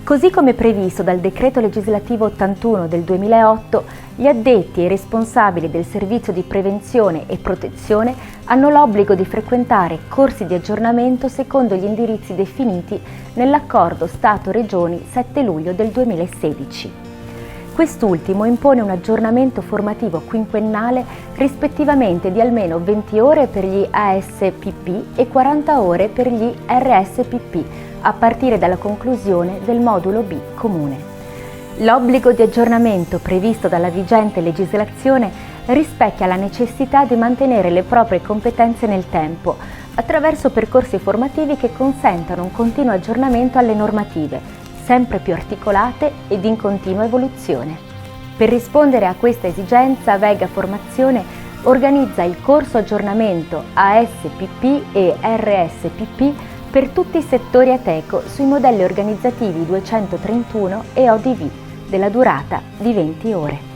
Così come previsto dal Decreto Legislativo 81 del 2008, gli addetti e i responsabili del servizio di prevenzione e protezione hanno l'obbligo di frequentare corsi di aggiornamento secondo gli indirizzi definiti nell'Accordo Stato-Regioni 7 luglio del 2016. Quest'ultimo impone un aggiornamento formativo quinquennale rispettivamente di almeno 20 ore per gli ASPP e 40 ore per gli RSPP, a partire dalla conclusione del modulo B comune. L'obbligo di aggiornamento previsto dalla vigente legislazione rispecchia la necessità di mantenere le proprie competenze nel tempo, attraverso percorsi formativi che consentano un continuo aggiornamento alle normative, sempre più articolate ed in continua evoluzione. Per rispondere a questa esigenza, Vega Formazione organizza il corso aggiornamento ASPP e RSPP per tutti i settori Ateco sui modelli organizzativi 231 e ODV, della durata di 20 ore.